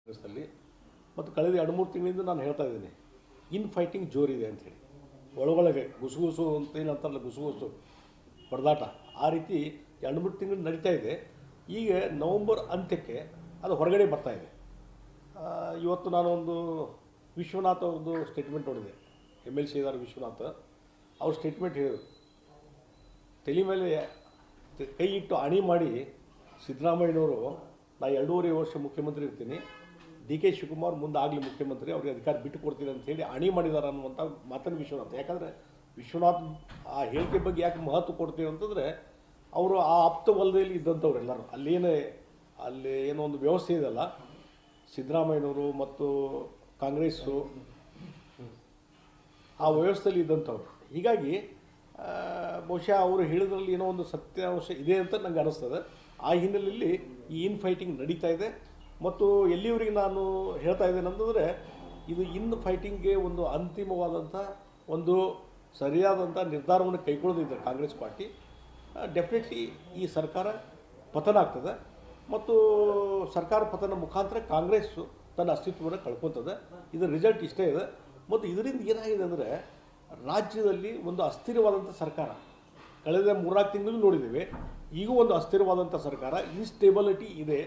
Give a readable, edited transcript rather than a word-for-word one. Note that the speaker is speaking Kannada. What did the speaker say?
ಕಾಂಗ್ರೆಸ್ನಲ್ಲಿ ಮತ್ತು ಕಳೆದ 2-3 ತಿಂಗಳಿಂದ ನಾನು ಹೇಳ್ತಾ ಇದ್ದೀನಿ, ಇನ್ ಫೈಟಿಂಗ್ ಜೋರಿದೆ ಅಂಥೇಳಿ. ಒಳಗೊಳಗೆ ಗುಸುಗುಸು ಅಂತ ಏನಂತಾರಲ್ಲ, ಗುಸುಗುಸು ಹೊಡೆದಾಟ ಆ ರೀತಿ 2-3 ತಿಂಗಳು ನಡೀತಾ ಇದೆ. ಈಗ ನವಂಬರ್ ಅಂತ್ಯಕ್ಕೆ ಅದು ಹೊರಗಡೆ ಬರ್ತಾ ಇದೆ. ಇವತ್ತು ನಾನು ಒಂದು ವಿಶ್ವನಾಥ್ ಅವ್ರದ್ದು ಸ್ಟೇಟ್ಮೆಂಟ್ ನೋಡಿದೆ. MLC ಇದ್ದಾರೆ ವಿಶ್ವನಾಥ್, ಅವ್ರ ಸ್ಟೇಟ್ಮೆಂಟ್ ಹೇಳಿದರು, ತಲೆ ಮೇಲೆ ಕೈ ಇಟ್ಟು ಅಣಿ ಮಾಡಿ ಸಿದ್ದರಾಮಯ್ಯನವರು ನಾ 2.5 ವರ್ಷ ಮುಖ್ಯಮಂತ್ರಿ ಇರ್ತೀನಿ, DK ಶಿವಕುಮಾರ್ ಮುಂದೆ ಆಗಲಿ ಮುಖ್ಯಮಂತ್ರಿ, ಅವ್ರಿಗೆ ಅಧಿಕಾರ ಬಿಟ್ಟು ಕೊಡ್ತೀನಿ ಅಂತ ಹೇಳಿ ಅಣಿ ಮಾಡಿದ್ದಾರೆ ಅನ್ನುವಂಥ ಮಾತನ್ನು ವಿಶ್ವನಾಥ್. ಯಾಕಂದರೆ ವಿಶ್ವನಾಥ್ ಆ ಹೇಳಿಕೆ ಬಗ್ಗೆ ಯಾಕೆ ಮಹತ್ವ ಕೊಡ್ತೀವಿ ಅಂತಂದರೆ, ಅವರು ಆ ಆಪ್ತ ವಲಯದಲ್ಲಿ ಇದ್ದಂಥವ್ರು ಎಲ್ಲರೂ. ಅಲ್ಲಿ ಏನೋ ಒಂದು ವ್ಯವಸ್ಥೆ ಇದೆಯಲ್ಲ, ಸಿದ್ದರಾಮಯ್ಯನವರು ಮತ್ತು ಕಾಂಗ್ರೆಸ್ಸು ಆ ವ್ಯವಸ್ಥೆಯಲ್ಲಿ ಇದ್ದಂಥವ್ರು. ಹೀಗಾಗಿ ಬಹುಶಃ ಅವರು ಹೇಳಿದ್ರಲ್ಲಿ ಏನೋ ಒಂದು ಸತ್ಯಾಂಶ ಇದೆ ಅಂತ ನನಗೆ ಅನ್ನಿಸ್ತದೆ. ಆ ಹಿನ್ನೆಲೆಯಲ್ಲಿ ಈ ಇನ್ ಫೈಟಿಂಗ್ ನಡೀತಾ ಇದೆ. ಮತ್ತು ಎಲ್ಲಿವರೆಗೆ ನಾನು ಹೇಳ್ತಾ ಇದ್ದೇನೆ ಅಂತಂದರೆ, ಇದು ಇನ್ ಫೈಟಿಂಗ್ಗೆ ಒಂದು ಅಂತಿಮವಾದಂಥ ಒಂದು ಸರಿಯಾದಂಥ ನಿರ್ಧಾರವನ್ನು ಕೈಗೊಳ್ಳೋದಿದ್ದರೆ ಕಾಂಗ್ರೆಸ್ ಪಾರ್ಟಿ ಡೆಫಿನೆಟ್ಲಿ ಈ ಸರ್ಕಾರ ಪತನ ಆಗ್ತದೆ. ಮತ್ತು ಸರ್ಕಾರ ಪತನ ಮುಖಾಂತರ ಕಾಂಗ್ರೆಸ್ಸು ತನ್ನ ಅಸ್ತಿತ್ವವನ್ನು ಕಳ್ಕೊತದೆ. ಇದರ ರಿಸಲ್ಟ್ ಇಷ್ಟೇ ಇದೆ. ಮತ್ತು ಇದರಿಂದ ಏನಾಗಿದೆ ಅಂದರೆ, ರಾಜ್ಯದಲ್ಲಿ ಒಂದು ಅಸ್ಥಿರವಾದಂಥ ಸರ್ಕಾರ ಕಳೆದ 3-4 ತಿಂಗಳು ನೋಡಿದ್ದೇವೆ. ಈಗೂ ಒಂದು ಅಸ್ಥಿರವಾದಂಥ ಸರ್ಕಾರ, ಇನ್ಸ್ಟೇಬಿಲಿಟಿ ಇದೆ.